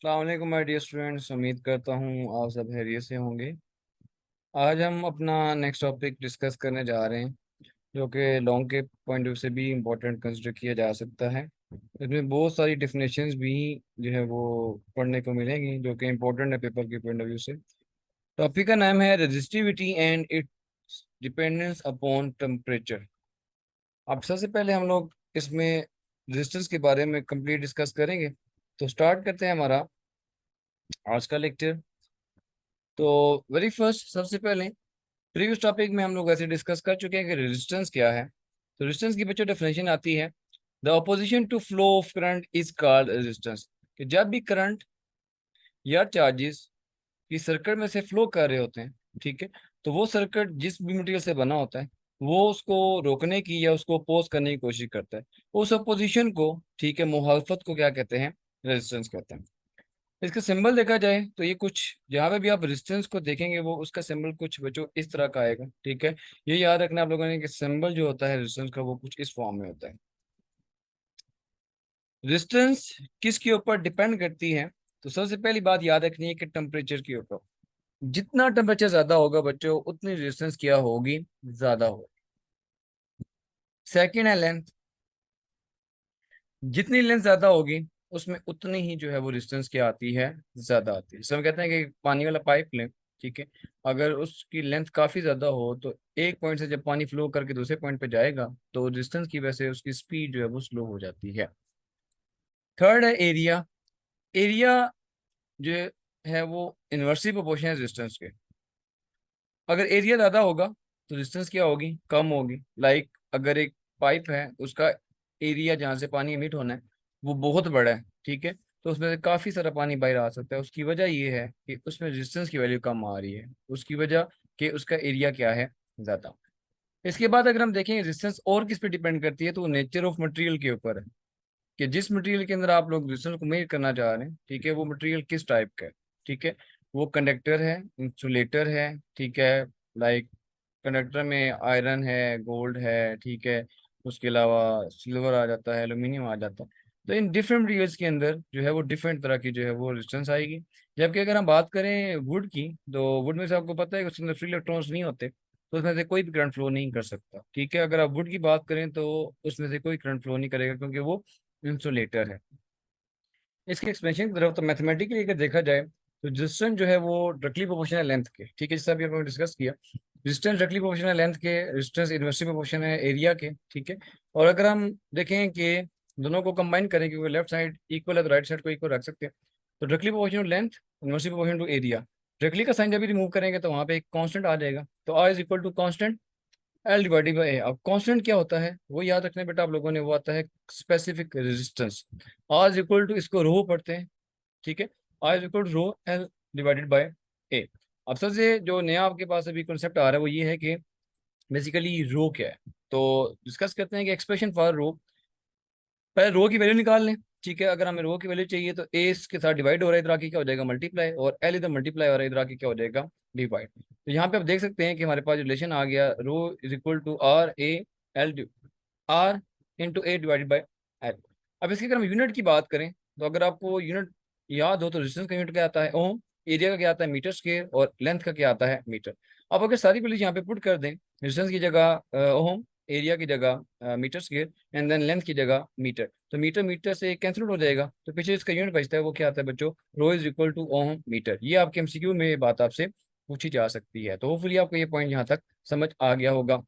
अस्सलाम वालेकुम my dear students. उम्मीद करता हूँ आप सब खैरियत से होंगे। आज हम अपना नेक्स्ट टॉपिक डिस्कस करने जा रहे हैं, जो कि लॉन्ग के पॉइंट ऑफ से भी इम्पोर्टेंट कंसिडर किया जा सकता है। इसमें बहुत सारी डेफिनेशंस भी जो है वो पढ़ने को मिलेंगी, जो कि इम्पोर्टेंट है पेपर के पॉइंट ऑफ व्यू से। टॉपिक का नाम है resistivity and it's dependence upon temperature. अब सबसे पहले हम लोग इसमें रेजिस्टेंस के बारे में कंप्लीट डिस्कस करेंगे। तो स्टार्ट करते हैं हमारा आज का लेक्चर। तो वेरी फर्स्ट, सबसे पहले प्रीवियस टॉपिक में हम लोग ऐसे डिस्कस कर चुके हैं कि रेजिस्टेंस क्या है। तो रेजिस्टेंस की बच्चों डेफिनेशन आती है, the opposition to flow of current is called resistance. कि जब भी करंट या चार्जेस की सर्किट में से फ्लो कर रहे होते हैं, ठीक है, तो वो सर्किट जिस भी मटेरियल से बना होता है वो उसको रोकने की या उसको अपोज करने की कोशिश करता है। उस अपोजिशन को, ठीक है, मुखालफत को क्या कहते हैं? रेजिस्टेंस कहते हैं। इसका सिंबल देखा जाए तो ये कुछ, जहाँ पे भी आप रेजिस्टेंस को देखेंगे वो उसका सिंबल कुछ बच्चों इस तरह का आएगा, ठीक है। ये याद रखना आप लोगों ने कि सिंबल जो होता है रेजिस्टेंस का वो कुछ इस फॉर्म में होता है। रेजिस्टेंस किसके ऊपर डिपेंड करती है? तो सबसे पहली बात याद रखनी है कि टेम्परेचर के ऊपर। जितना टेम्परेचर ज्यादा होगा बच्चों उतनी रेजिस्टेंस क्या होगी? ज्यादा होगी। सेकेंड है लेंथ। जितनी लेंथ ज्यादा होगी उसमें उतनी ही जो है वो रेजिस्टेंस क्या आती है? ज्यादा आती है। जैसे हम कहते हैं कि पानी वाला पाइप लें, ठीक है, अगर उसकी लेंथ काफी ज्यादा हो तो एक पॉइंट से जब पानी फ्लो करके दूसरे पॉइंट पे जाएगा तो रेजिस्टेंस की वजह से उसकी स्पीड जो है वो स्लो हो जाती है। थर्ड है एरिया। एरिया जो है वो इन्वर्सली प्रोपोर्शनल है रेजिस्टेंस के। अगर एरिया ज्यादा होगा तो डिस्टेंस क्या होगी? कम होगी। लाइक अगर एक पाइप है, उसका एरिया जहाँ से पानी एमिट होना है वो बहुत बड़ा है, ठीक है, तो उसमें से काफी सारा पानी बाहर आ सकता है। उसकी वजह ये है कि उसमें रेजिस्टेंस की वैल्यू कम आ रही है, उसकी वजह कि उसका एरिया क्या है? ज्यादा। इसके बाद अगर हम देखें रेजिस्टेंस और किस पे डिपेंड करती है, तो नेचर ऑफ मटेरियल के ऊपर है कि जिस मटेरियल के अंदर आप लोग रेजिस्टेंस को मेजर करना चाह रहे हैं, ठीक है, वो मटेरियल किस टाइप का है, ठीक है। वो कंडक्टर है, इंसुलेटर है, ठीक है, लाइक कंडक्टर में आयरन है, गोल्ड है, ठीक है, उसके अलावा सिल्वर आ जाता है, एल्यूमिनियम आ जाता है। तो इन डिफरेंट मटेरियल्स के अंदर जो है वो डिफरेंट तरह की जो है वो रेजिस्टेंस आएगी। जबकि अगर हम बात करें वुड की, तो वुड में से आपको पता है कि उसके अंदर फ्री इलेक्ट्रॉन्स नहीं होते, तो उसमें से कोई भी करंट फ्लो नहीं कर सकता, ठीक है। अगर आप वुड की बात करें तो उसमें से कोई करंट फ्लो नहीं करेगा क्योंकि वो इंसुलेटर है। इसके एक्सपेंशन की तरफ तो मैथमेटिकली अगर देखा जाए तो रेजिस्टेंस जो है वो डायरेक्टली प्रोपोर्शनल लेंथ के, ठीक है, जैसा अभी हमने डिस्कस किया, रेजिस्टेंस डायरेक्टली प्रोपोर्शनल लेंथ के, रेजिस्टेंस इन्वर्सली प्रोपोर्शनल है एरिया के, ठीक है। और अगर हम देखें कि दोनों को कंबाइन करें, क्योंकि लेफ्ट साइड इक्वल है तो राइट साइड को इक्वल रख सकते हैं, तो directly proportional length inversely proportional to area. Directly का साइन जब भी रिमूव करेंगे तो वहाँ पे एक कांस्टेंट आ जाएगा, तो R is equal to constant l divided by a. अब कांस्टेंट क्या होता है वो याद रखना बेटा आप लोगों ने, वो आता है specific resistance. R is equal to, इसको रो पढ़ते हैं, ठीक है, R is equal to rho l divided by a. अब सबसे जो नया आपके पास अभी कॉन्सेप्ट आ रहा है वो ये है कि बेसिकली रो क्या है। तो डिस्कस करते हैं कि एक्सप्रेशन फॉर रो। पहले रो की वैल्यू निकाल लें, ठीक है। अगर हमें रो की वैल्यू चाहिए तो ए के साथ डिवाइड हो रहा है, इधर आके क्या हो जाएगा? मल्टीप्लाई। और एल इधर मल्टीप्लाई हो रहा है, इधर आके क्या हो जाएगा? डिवाइड। तो यहाँ पे आप देख सकते हैं कि हमारे पास रिलेशन आ गया, rho is equal to R A L, R into A divided by L. अब इसकी अगर हम यूनिट की बात करें तो अगर आपको यूनिट याद हो तो रेजिस्टेंस का यूनिट क्या आता है? ओम। एरिया का क्या आता है? Metre square. और लेंथ का क्या आता है? मीटर। अब अगर सारी वैल्यूज यहाँ पे पुट कर दें, रेजिस्टेंस की जगह ओम, एरिया की जगह metre square, and then length की जगह मीटर, तो मीटर मीटर से कैंसिल हो जाएगा, तो पीछे इसका यूनिट बचता है वो क्या आता है बच्चों? Rho is equal to ohm metre. ये आपके एमसीक्यू में ये बात आपसे पूछी जा सकती है, तो होपफुली आपको ये पॉइंट यहाँ तक समझ आ गया होगा।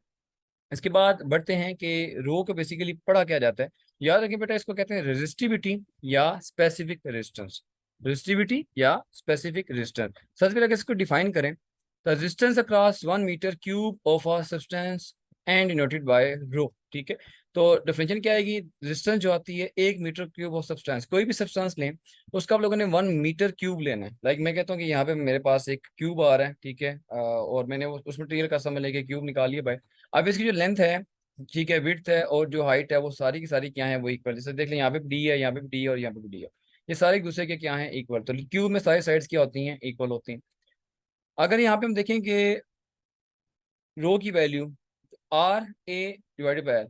इसके बाद बढ़ते हैं कि रो को बेसिकली पढ़ा क्या जाता है। याद रखिए बेटा, इसको कहते हैं रेजिस्टिविटी या स्पेसिफिक रेजिस्टेंस। रेजिस्टिविटी या स्पेसिफिक रेजिस्टेंस। सबसे पहले अगर इसको डिफाइन करें तो resistance across 1 metre cube of a substance and denoted by rho, ठीक है। तो डेफिनेशन क्या आएगी? रेजिस्टेंस जो आती है 1 मीटर क्यूब ऑफ सब्सटेंस, कोई भी सब्सटेंस लें उसका आप लोगों ने 1 मीटर क्यूब लेना है। लाइक मैं कहता हूँ कि यहाँ पे मेरे पास एक क्यूब आ रहा है, ठीक है, और मैंने उस मटेरियल का समझ लेके क्यूब निकाल लिया भाई। अब इसकी जो लेंथ है, ठीक है, विड्थ है और जो हाइट है वो सारी की सारी क्या है? वो इक्वल। जैसे देख लें यहाँ पे डी है, यहाँ पे डी है और यहाँ पे डी है, ये सारे एक दूसरे के क्या है? इक्वल। तो क्यूब में सारी साइड्स क्या होती हैं? इक्वल होती हैं। अगर यहाँ पे हम देखें कि रो की value R A divided by L,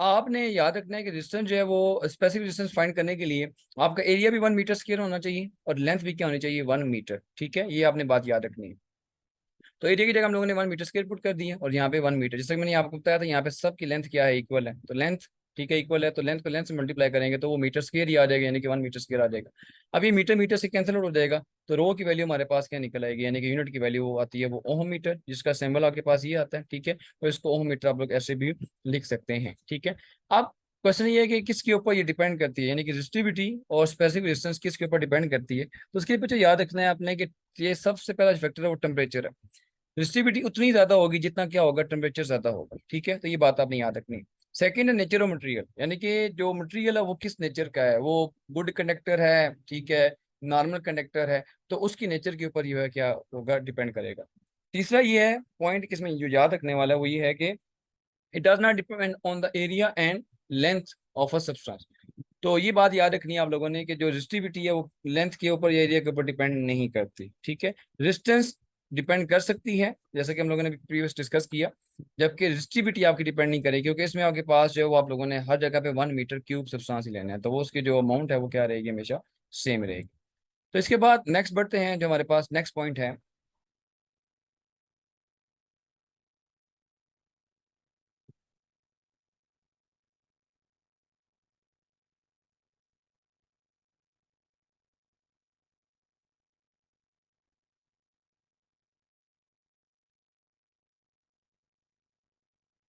आपने याद रखना है कि डिस्टेंस जो है वो स्पेसिफिक डिस्टेंस फाइंड करने के लिए आपका एरिया भी 1 मीटर स्क्वायर होना चाहिए और लेंथ भी क्या होनी चाहिए, 1 मीटर। ठीक है, ये आपने बात याद रखनी है। तो एरिया की जगह हम लोगों ने 1 मीटर स्क्वायर पुट कर दिया और यहाँ पे 1 मीटर, जैसे कि मैंने आपको बताया था यहाँ पे सबकी लेंथ क्या है, इक्वल है। तो लेंथ ठीक है इक्वल है, तो लेंथ को लेंथ से मल्टीप्लाई करेंगे तो वो मीटर स्क्वायर ही आ जाएगा, यानी कि 1 मीटर स्क्वायर आ जाएगा। अब ये मीटर मीटर से कैंसिल आउट हो जाएगा, तो रो की वैल्यू हमारे पास क्या निकल आएगी, यानी कि यूनिट की वैल्यू वो आती है वो ओम मीटर, जिसका सिंबल आपके पास ये आता है। ठीक है, तो इसको ओम मीटर आप लोग ऐसे भी लिख सकते हैं। ठीक है, अब क्वेश्चन ये है कि किसके ऊपर ये डिपेंड करती है, यानी कि रेजिस्टिविटी और स्पेसिफिक डिस्टेंस किसके ऊपर डिपेंड करती है। तो उसके पीछे याद रखना है आपने कि ये सबसे पहला फैक्टर है वो टेम्परेचर है। रेजिस्टिविटी उतनी ज्यादा होगी जितना क्या होगा, टेम्परेचर ज्यादा होगा। ठीक है, तो ये बात आपने याद रखनी है। सेकेंड है नेचर ऑफ मटेरियल, यानी कि जो मटेरियल है वो किस नेचर का है, वो गुड कंडक्टर है, ठीक है, नॉर्मल कंडक्टर है, तो उसकी नेचर के ऊपर जो है क्या होगा, डिपेंड करेगा। तीसरा ये है पॉइंट किसमें जो याद रखने वाला है वो ये है कि it does not depend on the area and length of a substance. तो ये बात याद रखनी है आप लोगों ने कि जो रेजिस्टिविटी है वो लेंथ के ऊपर या एरिया के ऊपर डिपेंड नहीं करती। ठीक है, रेजिस्टेंस डिपेंड कर सकती है, जैसे कि हम लोगों ने प्रीवियस डिस्कस किया, जबकि रेजिस्टिविटी आपकी डिपेंड नहीं करेगी, क्योंकि इसमें आपके पास जो है वो आप लोगों ने हर जगह पे 1 मीटर क्यूब सब्सटेंस ही लेना है, तो वो उसकी जो अमाउंट है वो क्या रहेगी, हमेशा सेम रहेगी। तो इसके बाद नेक्स्ट बढ़ते हैं, जो हमारे पास नेक्स्ट पॉइंट है।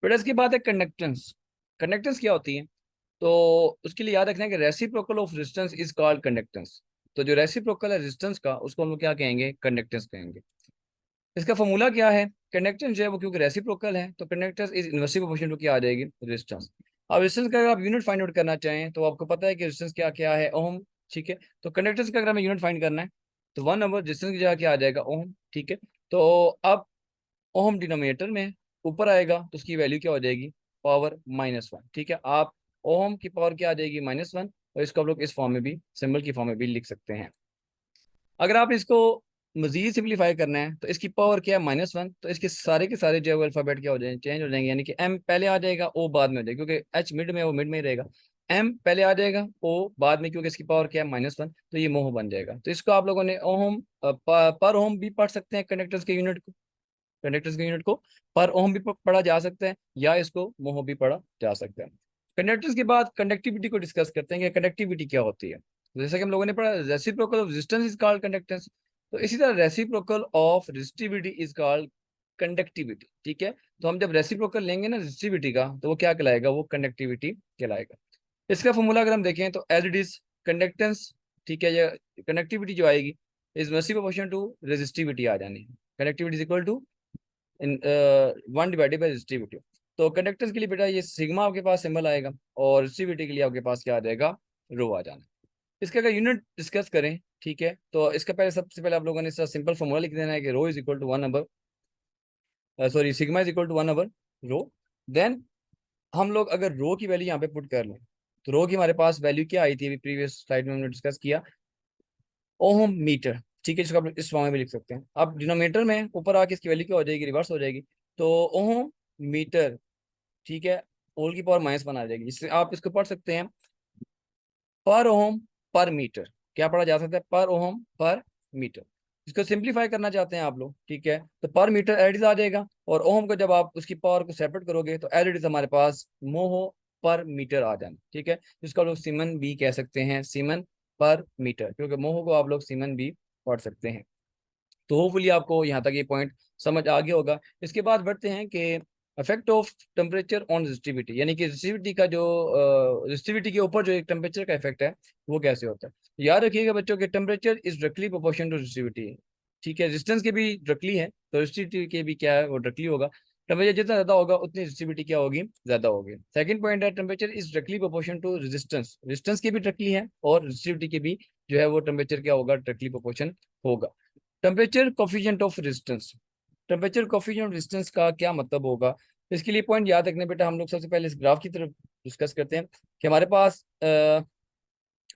फिर इसके बाद है कंडक्टेंस। कंडक्टेंस क्या होती है, तो उसके लिए याद रखना है कि reciprocal of resistance is called conductance. तो जो रेसिप्रोकल है रेजिस्टेंस का, उसको हम लोग क्या कहेंगे, कंडक्टेंस कहेंगे। इसका फॉर्मूला क्या है, कंडक्टेंस जो है वो क्योंकि रेसिप्रोकल है तो conductance is inversely proportional to क्या आ जाएगी, रेजिस्टेंस। अब रेजिस्टेंस का अगर आप यूनिट फाइंड आउट करना चाहें तो आपको पता है कि रेजिस्टेंस क्या क्या है, ओम। ठीक है, तो कंडक्टेंस का अगर हमें यूनिट फाइंड करना है तो 1 नंबर रेजिस्टेंस की जगह क्या आ जाएगा, ओम। ठीक है, तो अब ओम डिनोमिनेटर में ऊपर आएगा तो उसकी वैल्यू क्या हो जाएगी, पावर -1। ठीक है, आप ओम की पावर क्या आ जाएगी, -1, और इसको आप लोग इस फॉर्म में भी, सिंबल की फॉर्म में भी लिख सकते हैं। अगर आप इसको मजीद सिंप्लीफाई करना है तो इसकी पावर क्या है, -1, तो इसके सारे के सारे जो है अल्फाबेट क्या हो जाएंगे, चेंज हो जाएंगे, यानी कि एम पहले आ जाएगा, ओ बाद में हो जाएगा, क्योंकि एच मिड में, वो मिड में ही रहेगा। एम पहले आ जाएगा, ओ बाद में, क्योंकि इसकी पावर क्या है, -1, तो ये मोह बन जाएगा। तो इसको आप लोगों ने ओम पर ओम भी पढ़ सकते हैं, कंडक्टर्स के यूनिट को, कंडक्टर्स के यूनिट को पर ओम भी पढ़ा जा सकता है, या इसको मोह भी पढ़ा जा सकता है। कंडक्टर्स के बाद कंडक्टिविटी को डिस्कस करते हैं कि कंडक्टिविटी क्या होती है। तो जैसे कि हम लोगों ने पढ़ा, reciprocal of resistance is called conductance, तो इसी तरह reciprocal of resistivity is called conductivity. ठीक है, तो हम जब रेसिप्रोकल लेंगे ना रेजिस्टिविटी का, तो वो क्या कहलाएगा, वो कंडक्टिविटी कहलाएगा। इसका फॉर्मूला अगर हम देखें तो एज इट इज कंडक्टेंस, ठीक है, ये कंडक्टिविटी जो आएगी is inversely proportional to resistivity आ जानी है। Conductivity is equal to in 1 divided by resistivity. तो कंडक्टेंस के लिए बेटा ये सिग्मा आपके पास सिंबल आएगा, और रेजिस्टिविटी के लिए आपके पास क्या आ जाएगा, रो आ जाना। इसका अगर यूनिट डिस्कस करें, ठीक है, तो इसका पहले सबसे पहले आप लोगों ने इसका सिंपल फॉर्मूला लिख देना है कि rho is equal to 1 number, sorry sigma is equal to 1 number rho. Then हम लोग अगर रो की वैल्यू यहाँ पे पुट कर लें, तो रो की हमारे पास वैल्यू क्या आई थी, अभी प्रीवियस स्लाइड में हमने डिस्कस किया, ओम मीटर। ठीक है, जिसको आप इस फॉर्म में भी लिख सकते हैं। अब डिनोमिनेटर में ऊपर आके इसकी वैल्यू क्या हो जाएगी, रिवर्स हो जाएगी, तो ओम मीटर, ठीक है, होल की पावर -1 आ जाएगी, जिससे आप इसको पढ़ सकते हैं पर ओम पर मीटर। क्या पढ़ा जा सकता है, पर ओम पर मीटर। इसको सिंप्लीफाई करना चाहते हैं आप लोग, ठीक है, तो पर मीटर एज इट इज आ जाएगा, और ओम को जब आप उसकी पावर को सेपरेट करोगे तो एज इट इज हमारे पास मोहो पर मीटर आ जाना। ठीक है, जिसको आप लोग सीमन भी कह सकते हैं, सीमन पर मीटर, क्योंकि मोहो को आप लोग सीमन भी पढ़ सकते हैं। तो होपफुली आपको यहाँ तक ये पॉइंट समझ आ गया होगा। इसके बाद बढ़ते हैं कि effect of temperature on resistivity, यानी कि रेजिस्टिविटी का जो रेजिस्टिविटी के ऊपर जो एक टेम्परेचर का इफेक्ट है वो कैसे होता है। याद रखिएगा बच्चों के temperature is directly proportional to resistivity. ठीक है, रेजिस्टेंस के भी डायरेक्टली है तो रेजिस्टिविटी के भी क्या है, वो डायरेक्टली होगा। टेम्परेचर जितना ज्यादा होगा उतनी रेजिस्टिविटी क्या होगी, ज्यादा होगी। सेकंड पॉइंट है temperature is directly proportional to resistance, resistance के भी डायरेक्टली है और रेजिस्टिविटी के भी जो है वो टेम्परेचर क्या होगा, डायरेक्टली प्रोपोर्शन होगा। Temperature coefficient of resistance, temperature coefficient of resistance का क्या मतलब होगा। इसके लिए पॉइंट याद रखने बेटा, हम लोग सबसे पहले इस ग्राफ की तरफ डिस्कस करते हैं कि हमारे पास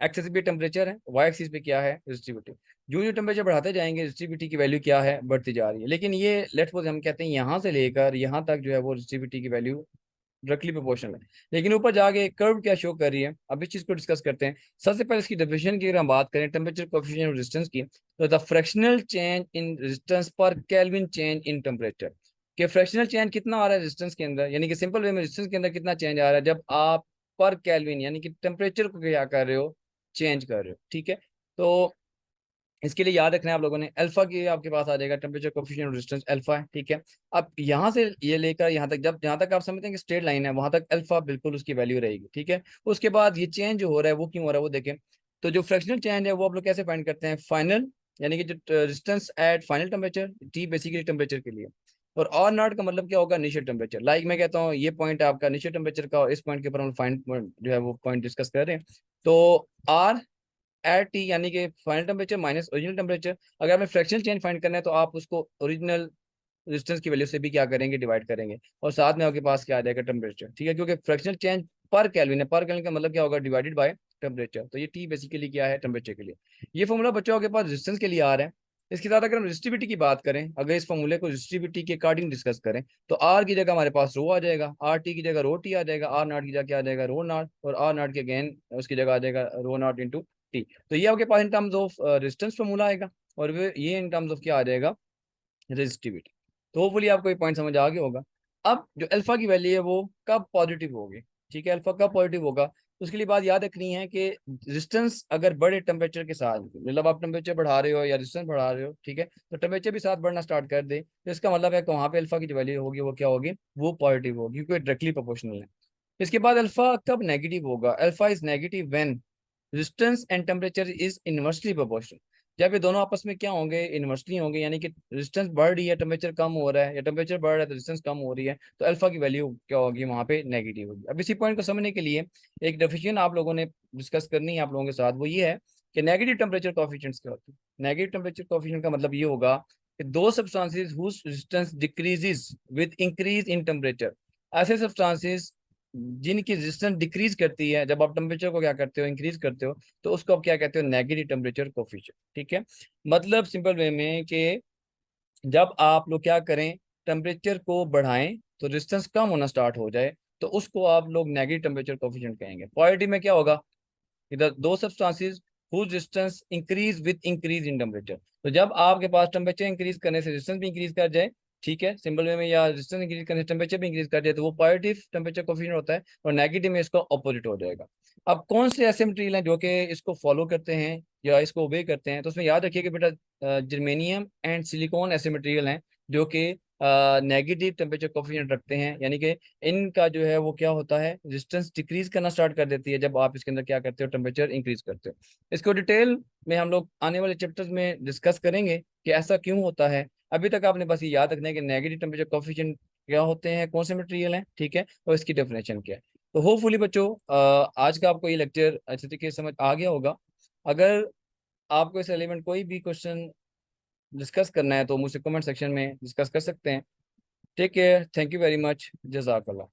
एक्सेस पे टेम्परेचर है, वाई एक्सिस पे क्या है, रेजिस्टिविटी। जो जो टेम्परेचर बढ़ाते जाएंगे रेजिस्टिविटी की वैल्यू क्या है, बढ़ती जा रही है। लेकिन ये लेट्स सपोज हम कहते हैं यहाँ से लेकर यहाँ तक जो है वो रेजिस्टिविटी की वैल्यू डायरेक्टली प्रोपोर्शनल है। लेकिन ऊपर जाके कर्व क्या शो कर रही है, अब इस चीज को डिस्कस करते हैं। सबसे पहले इसकी डेफिनेशन की अगर हम बात करें टेम्परेचर कोएफिशिएंट ऑफ रेजिस्टेंस की, तो the fractional change in resistance पर केल्विन चेंज इन टेम्परेचर। कि फ्रैक्शनल चेंज कितना आ रहा है रेजिस्टेंस के अंदर, यानी कि सिंपल वे में रेजिस्टेंस के अंदर कितना चेंज आ रहा है जब आप पर केल्विन यानी कि टेम्परेचर को क्या कर रहे हो, चेंज कर रहे हो। ठीक है, तो इसके लिए याद रखना है आप लोगों ने, अल्फा की आपके पास आ जाएगा टेम्परेचर कोएफिशिएंट रेजिस्टेंस अल्फा है। ठीक है, अब यहाँ से ये लेकर यहाँ तक, जब जहाँ तक आप समझते हैं कि स्ट्रेट लाइन है वहां तक अल्फा बिल्कुल उसकी वैल्यू रहेगी। ठीक है, उसके बाद ये चेंज जो हो रहा है वो क्यों हो रहा है वो देखें। तो जो फ्रैक्शनल चेंज है वो आप लोग कैसे फाइंड करते हैं, फाइनल यानी कि जो resistance at final temperature, T basically temperature के लिए, और आर नॉट का मतलब क्या होगा, इनिशियल टेम्परेचर। लाइक मैं कहता हूँ ये पॉइंट है आपका इनिशियल टेम्परेचर का, और इस पॉइंट के ऊपर हम फाइंड जो है वो पॉइंट डिस्कस कर रहे हैं। तो आर एट टी यानी कि final temperature minus original temperature. अगर हमें फ्रैक्शनल चेंज फाइंड करना है तो आप उसको ओरिजिनल रेजिस्टेंस की वैल्यू से भी क्या करेंगे, डिवाइड करेंगे, और साथ में आपके पास क्या आ जाएगा, टेम्परेचर। ठीक है, क्योंकि फ्रैक्शनल चेंज पर केल्विन है, पर केल्विन का मतलब क्या होगा, डिवाइडेड बाय टेम्परेचर। तो ये टी बेसिकली क्या है, टेम्परेचर के लिए। ये फॉर्मूला बच्चों के पास रेजिस्टेंस के लिए आ रहा है। इसके साथ अगर हम रेजिस्टिविटी की बात करें, अगर इस फॉर्मूले को रेजिस्टिविटी के अकॉर्डिंग डिस्कस करें, तो आर की जगह हमारे पास रो आ जाएगा, आर टी की जगह रो टी आ जाएगा, आर नॉट की जगह क्या आ जाएगा, रो नॉट, और आर नॉट के अगेन उसकी जगह आ जाएगा रो नॉट इंटू टी। तो ये आपके पास in terms of resistance formula आएगा, और ये इन टर्म्स ऑफ क्या आ जाएगा, रेजिस्टिविटी। तो होपफुली आपको ये पॉइंट समझ आ गया होगा। अब जो अल्फा की वैल्यू है वो कब पॉजिटिव होगी, ठीक है, अल्फा कब पॉजिटिव होगा, तो उसके लिए बात याद रखनी है कि रेजिस्टेंस अगर बड़े टेम्परेचर के साथ, मतलब आप टेम्परेचर बढ़ा रहे हो या रेजिस्टेंस बढ़ा रहे हो, ठीक है, तो टेम्परेचर भी साथ बढ़ना स्टार्ट कर दे, तो इसका मतलब है कि वहाँ पे अल्फा की जो वैल्यू होगी वो क्या होगी, वो पॉजिटिव होगी, क्योंकि डायरेक्टली प्रोपोर्शनल है। इसके बाद अल्फा कब नेगेटिव होगा, alpha is negative when resistance and temperature is inversely proportional. जब ये दोनों आपस में क्या होंगे, इनवर्सली होंगे, यानी कि रेजिस्टेंस बढ़ रही है, टेम्परेचर कम हो रहा है, या टेम्परेचर बढ़ रहा है तो रेजिस्टेंस कम हो रही है, तो अल्फा की वैल्यू क्या होगी, वहां पे नेगेटिव होगी। अब इसी पॉइंट को समझने के लिए एक डेफिनेशन आप लोगों ने डिस्कस करनी है आप लोगों के साथ, वो ये है कि नेगेटिव टेम्परेचर कोएफिशिएंट्स क्या होते हैं। नेगेटिव टेम्परेचर कोएफिशिएंट का मतलब ये होगा कि दो substances whose resistance decreases with increase in temperature, ऐसे सब्सटेंसेस जिनकी रेजिस्टेंस डिक्रीज करती है जब आप टेम्परेचर को क्या करते हो, इंक्रीज करते हो, तो उसको आप क्या कहते हो, नेगेटिव टेम्परेचर कोएफिशिएंट। ठीक है, मतलब सिंपल वे में कि जब आप लोग क्या करें, टेम्परेचर को बढ़ाएं तो रेजिस्टेंस कम होना स्टार्ट हो जाए, तो उसको आप लोग नेगेटिव टेम्परेचर कोएफिशिएंट कहेंगे। पॉजिटिव में क्या होगा, इधर दो substances whose resistance increase with increase in temperature, तो जब आपके पास टेम्परेचर इंक्रीज करने से रेजिस्टेंस भी इंक्रीज कर जाए, ठीक है, सिंपल वे में, या रेजिस्टेंस इंक्रीज करने से टेम्परेचर भी इंक्रीज कर जाए, तो वो पॉजिटिव टेम्परेचर कोएफिशिएंट होता है, और नेगेटिव में इसका ऑपोजिट हो जाएगा। अब कौन से ऐसे मटेरियल हैं जो कि इसको फॉलो करते हैं या इसको ओबे करते हैं, तो उसमें याद रखिए कि बेटा जर्मेनियम एंड सिलिकॉन ऐसे मटेरियल हैं जो कि नेगेटिव टेम्परेचर कोएफिशिएंट रखते हैं, यानी कि इनका जो है वो क्या होता है, रेजिस्टेंस डिक्रीज करना स्टार्ट कर देती है जब आप इसके अंदर क्या करते हो, टेम्परेचर इंक्रीज करते हो। इसको डिटेल में हम लोग आने वाले चैप्टर्स में डिस्कस करेंगे कि ऐसा क्यों होता है। अभी तक आपने बस ये याद रखना है कि नेगेटिव टेम्परेचर कोएफिशिएंट क्या होते हैं, कौन से मटेरियल हैं, ठीक है, और इसकी डेफिनेशन क्या है। तो होपफुली बच्चों आज का आपको ये लेक्चर अच्छे तरीके से समझ आ गया होगा। अगर आपको इस एलिमेंट कोई भी क्वेश्चन डिस्कस करना है तो मुझसे कमेंट सेक्शन में डिस्कस कर सकते हैं। Take care, thank you very much, जज़ाकल्लाह।